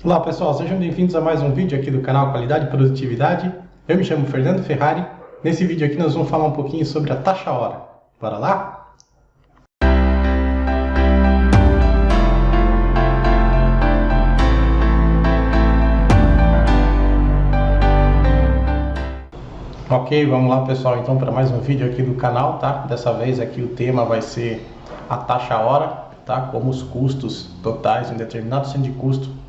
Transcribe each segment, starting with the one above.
Olá pessoal, sejam bem-vindos a mais um vídeo aqui do canal Qualidade e Produtividade. Eu me chamo Fernando Ferrari. Nesse vídeo aqui nós vamos falar um pouquinho sobre a taxa hora. Bora lá? Ok, vamos lá pessoal, então para mais um vídeo aqui do canal, tá? Dessa vez aqui o tema vai ser a taxa hora, tá? Como os custos totais em determinado centro de custo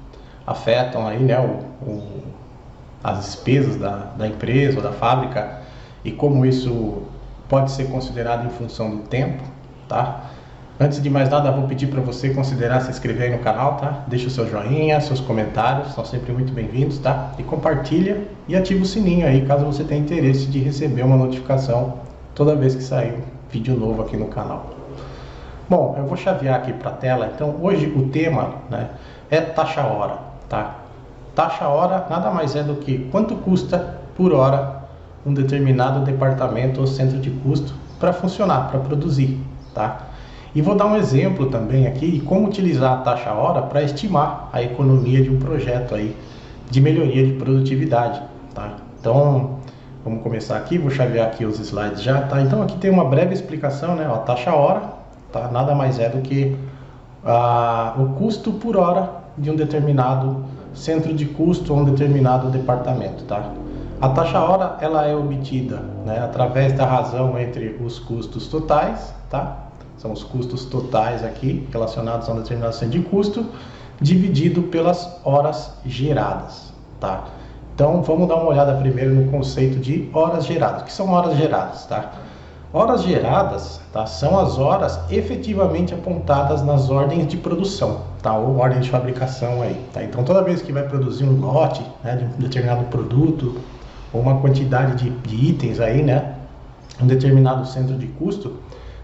afetam aí, né, as despesas da empresa ou da fábrica e como isso pode ser considerado em função do tempo, tá? Antes de mais nada, vou pedir para você considerar se inscrever aí no canal, tá? Deixa o seu joinha, seus comentários, são sempre muito bem-vindos, tá? E compartilha e ativa o sininho aí, caso você tenha interesse de receber uma notificação toda vez que sair um vídeo novo aqui no canal. Bom, eu vou chavear aqui para a tela, então hoje o tema, né, é taxa hora, tá? Taxa hora nada mais é do que quanto custa por hora um determinado departamento ou centro de custo para funcionar, para produzir, tá? E vou dar um exemplo também aqui de como utilizar a taxa hora para estimar a economia de um projeto aí de melhoria de produtividade, tá? Então, vamos começar aqui, vou chavear aqui os slides já, tá? Então aqui tem uma breve explicação, né? A taxa hora, tá? Nada mais é do que o custo por hora de um determinado centro de custo ou um determinado departamento, tá? A taxa hora ela é obtida, né, através da razão entre os custos totais, tá? São os custos totais aqui relacionados a um determinado centro de custo dividido pelas horas geradas, tá? Então vamos dar uma olhada primeiro no conceito de horas geradas. O que são horas geradas, tá? Horas geradas, tá, são as horas efetivamente apontadas nas ordens de produção, tá, ou ordem de fabricação aí, tá? Então toda vez que vai produzir um lote, né, de um determinado produto ou uma quantidade de itens aí, né, um determinado centro de custo,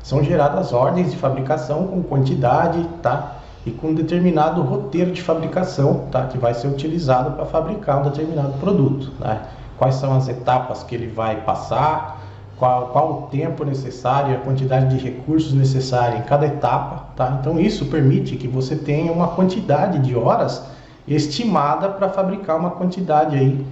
são geradas ordens de fabricação com quantidade, tá, e com um determinado roteiro de fabricação, tá, que vai ser utilizado para fabricar um determinado produto, né? Quais são as etapas que ele vai passar, qual o tempo necessário, a quantidade de recursos necessária em cada etapa, tá? Então isso permite que você tenha uma quantidade de horas estimada para fabricar uma quantidade aí,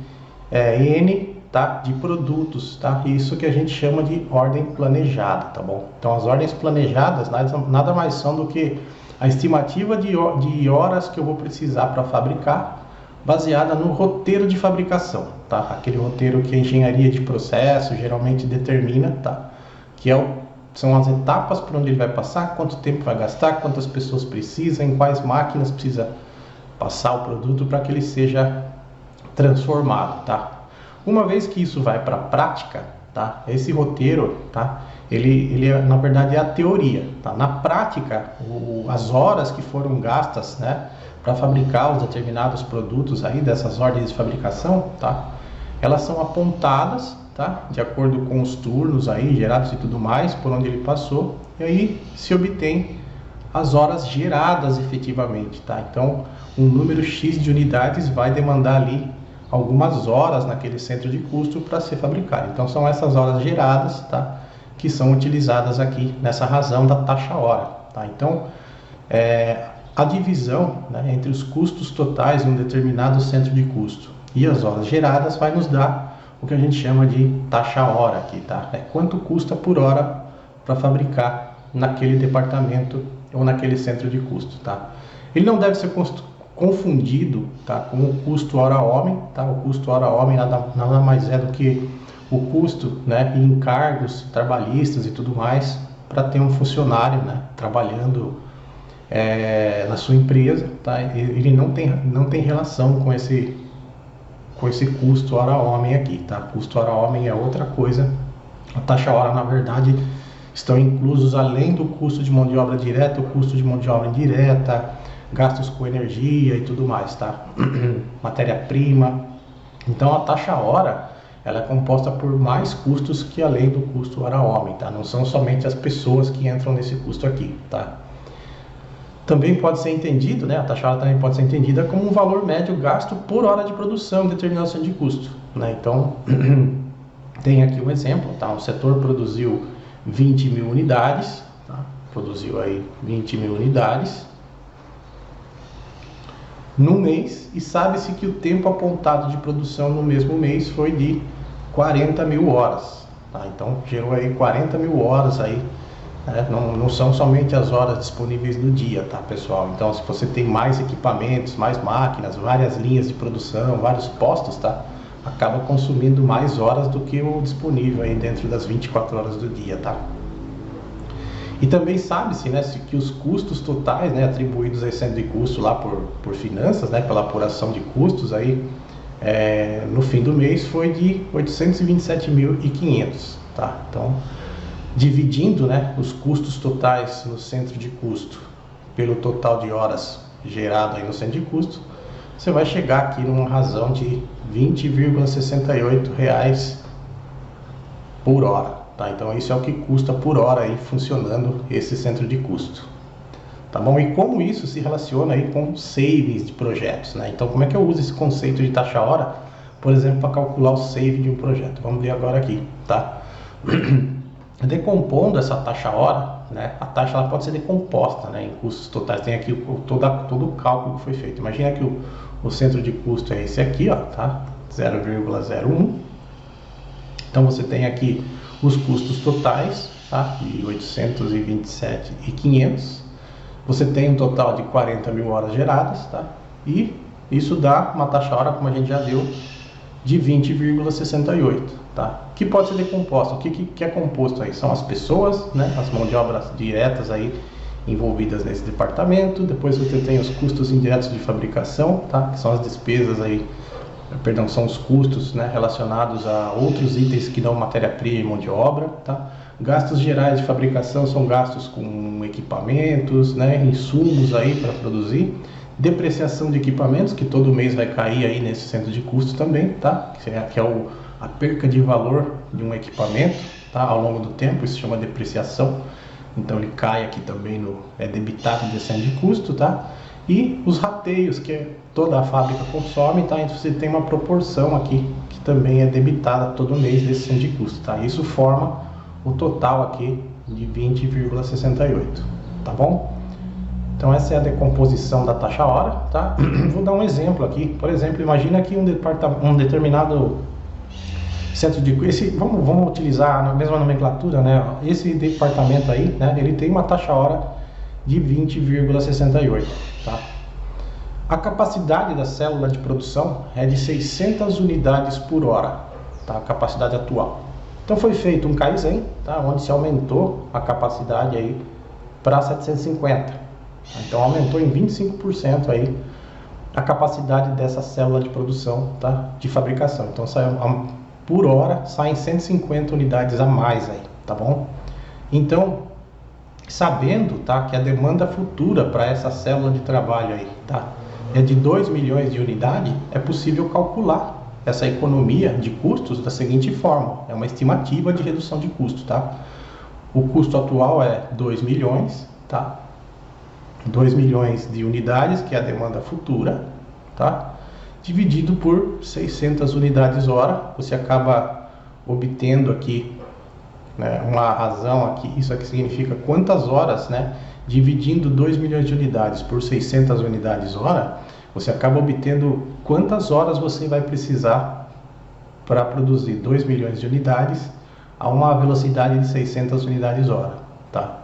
N, tá? De produtos, tá? Isso que a gente chama de ordem planejada, tá bom? Então as ordens planejadas nada mais são do que a estimativa de horas que eu vou precisar para fabricar, baseada no roteiro de fabricação, tá? Aquele roteiro que a engenharia de processo geralmente determina, tá? Que são as etapas por onde ele vai passar, quanto tempo vai gastar, quantas pessoas precisam, em quais máquinas precisa passar o produto para que ele seja transformado, tá? Uma vez que isso vai para a prática, tá? Esse roteiro, tá? Ele na verdade é a teoria, tá? Na prática, as horas que foram gastas, né, para fabricar os determinados produtos aí dessas ordens de fabricação, tá? Elas são apontadas, tá? De acordo com os turnos aí gerados e tudo mais, por onde ele passou, e aí se obtém as horas geradas efetivamente, tá? Então, um número X de unidades vai demandar ali algumas horas naquele centro de custo para ser fabricado. Então, são essas horas geradas, tá, que são utilizadas aqui nessa razão da taxa hora, tá? Então, a divisão, né, entre os custos totais de um determinado centro de custo e as horas geradas vai nos dar o que a gente chama de taxa hora aqui, tá? É quanto custa por hora para fabricar naquele departamento ou naquele centro de custo, tá? Ele não deve ser confundido, tá, com o custo hora homem, tá? O custo hora homem nada mais é do que o custo, né, em encargos trabalhistas e tudo mais para ter um funcionário, né, trabalhando na sua empresa, tá? Ele não tem relação com esse custo hora homem aqui, tá? Custo hora homem é outra coisa. A taxa hora, na verdade, estão inclusos além do custo de mão de obra direta, o custo de mão de obra indireta, gastos com energia e tudo mais, tá? Matéria-prima. Então a taxa hora ela é composta por mais custos que além do custo hora homem, tá? Não são somente as pessoas que entram nesse custo aqui, tá? Também pode ser entendido, né, a taxa hora também pode ser entendida como um valor médio gasto por hora de produção em determinação de custo, né? Então, tem aqui um exemplo, tá? O setor produziu 20 mil unidades, tá? Produziu aí 20 mil unidades. no mês, e sabe-se que o tempo apontado de produção no mesmo mês foi de 40 mil horas. Tá? Então gerou aí 40 mil horas aí, né? Não são somente as horas disponíveis do dia, tá, pessoal? Então, se você tem mais equipamentos, mais máquinas, várias linhas de produção, vários postos, tá, acaba consumindo mais horas do que o disponível aí dentro das 24 horas do dia, tá? E também sabe-se, né, que os custos totais, né, atribuídos a centro de custo lá por finanças, né, pela apuração de custos aí, no fim do mês foi de 827.500, tá? Então, dividindo, né, os custos totais no centro de custo pelo total de horas gerado aí no centro de custo, você vai chegar aqui numa razão de R$ 20,68 por hora, tá? Então isso é o que custa por hora aí funcionando esse centro de custo, tá bom? E como isso se relaciona aí com savings de projetos, né? Então como é que eu uso esse conceito de taxa hora, por exemplo, para calcular o save de um projeto? Vamos ver agora aqui, tá? Decompondo essa taxa hora, né? A taxa ela pode ser decomposta, né, em custos totais. Tem aqui todo o cálculo que foi feito. Imagina que o centro de custo é esse aqui, ó, tá? 0,01. Então você tem aqui os custos totais, tá? De 827.500. Você tem um total de 40 mil horas geradas, tá? E isso dá uma taxa hora, como a gente já viu, de 20,68, tá? Que pode ser decomposto. O que é composto aí? São as pessoas, né? As mãos de obras diretas aí envolvidas nesse departamento. Depois você tem os custos indiretos de fabricação, tá? Que são as despesas aí, perdão, são os custos, né, relacionados a outros itens que dão matéria-prima e mão de obra, tá? Gastos gerais de fabricação são gastos com equipamentos, né, insumos aí para produzir. Depreciação de equipamentos, que todo mês vai cair aí nesse centro de custo também, tá? Que é a perca de valor de um equipamento, tá? Ao longo do tempo, isso se chama depreciação. Então ele cai aqui também, é debitado desse centro de custo, tá? E os rateios, que toda a fábrica consome, tá? Então você tem uma proporção aqui, que também é debitada todo mês desse centro de custo, tá? Isso forma o total aqui de 20,68, tá bom? Então essa é a decomposição da taxa hora, tá? Vou dar um exemplo aqui. Por exemplo, imagina que um determinado centro de custo, vamos utilizar a mesma nomenclatura, né? Esse departamento aí, né, ele tem uma taxa hora de 20,68, tá? A capacidade da célula de produção é de 600 unidades por hora, tá? A capacidade atual. Então foi feito um Kaizen, tá? Onde se aumentou a capacidade aí para 750. Então aumentou em 25% aí a capacidade dessa célula de produção, tá? De fabricação. Então por hora saem 150 unidades a mais aí, tá bom? Então, sabendo, tá, que a demanda futura para essa célula de trabalho aí, tá, é de 2 milhões de unidades, é possível calcular essa economia de custos da seguinte forma. É uma estimativa de redução de custo, tá? O custo atual é 2 milhões, tá? 2 milhões de unidades, que é a demanda futura, tá? Dividido por 600 unidades hora, você acaba obtendo aqui, né, uma razão aqui. Isso aqui significa quantas horas, né? Dividindo 2 milhões de unidades por 600 unidades hora, você acaba obtendo quantas horas você vai precisar para produzir 2 milhões de unidades a uma velocidade de 600 unidades hora, tá?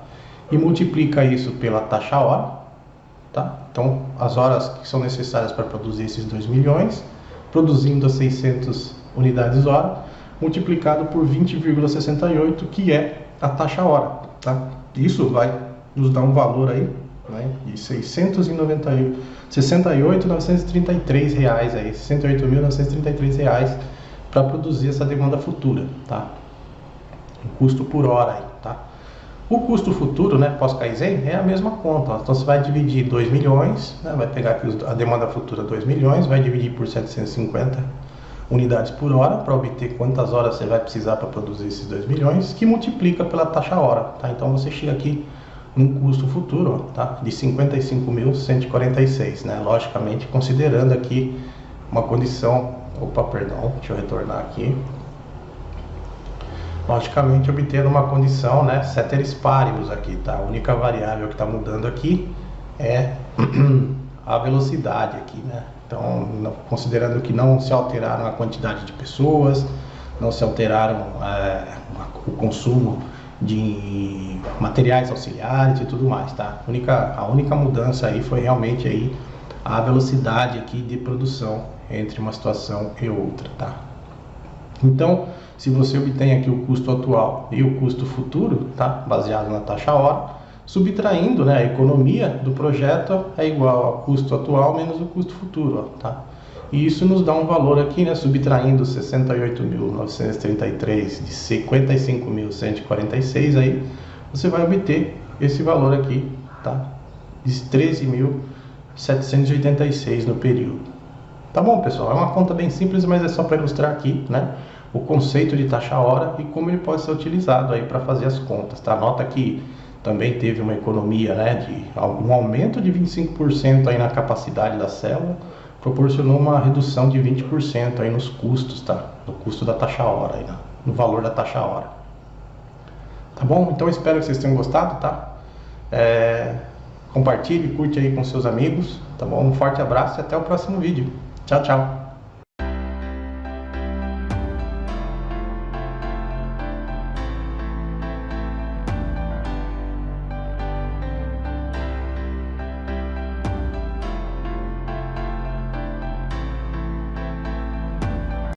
E multiplica isso pela taxa hora, tá? Então, as horas que são necessárias para produzir esses 2 milhões, produzindo as 600 unidades hora, multiplicado por 20,68, que é a taxa hora, tá? Isso vai nos dar um valor aí, né, de R$ 68.933 reais aí, R$ 68.933 reais para produzir essa demanda futura, tá? O custo por hora aí, tá? O custo futuro, né, pós-Kaizen, é a mesma conta. Então você vai dividir 2 milhões, né, vai pegar aqui a demanda futura 2 milhões, vai dividir por 750 unidades por hora para obter quantas horas você vai precisar para produzir esses 2 milhões, que multiplica pela taxa hora, tá? Então você chega aqui num custo futuro, tá, de 55.146, né? Logicamente considerando aqui uma condição, deixa eu retornar aqui. Logicamente obtendo uma condição, né, ceteris paribus aqui, tá? A única variável que está mudando aqui é a velocidade aqui, né? Então, considerando que não se alteraram a quantidade de pessoas, não se alteraram o consumo de materiais auxiliares e tudo mais, tá? A única mudança aí foi realmente aí a velocidade aqui de produção entre uma situação e outra, tá? Então, se você obtém aqui o custo atual e o custo futuro, tá? Baseado na taxa hora, subtraindo, né, a economia do projeto é igual ao custo atual menos o custo futuro, ó, tá? E isso nos dá um valor aqui, né, subtraindo 68.933 de 55.146, aí você vai obter esse valor aqui, tá? De 13.786 no período. Tá bom, pessoal? É uma conta bem simples, mas é só para ilustrar aqui, né, o conceito de taxa hora e como ele pode ser utilizado aí para fazer as contas, tá? Nota que também teve uma economia, né, de um aumento de 25% aí na capacidade da célula, proporcionou uma redução de 20% aí nos custos, tá? No custo da taxa hora, aí, no valor da taxa hora. Tá bom? Então espero que vocês tenham gostado, tá? Compartilhe, curte aí com seus amigos, tá bom? Um forte abraço e até o próximo vídeo. Tchau, tchau!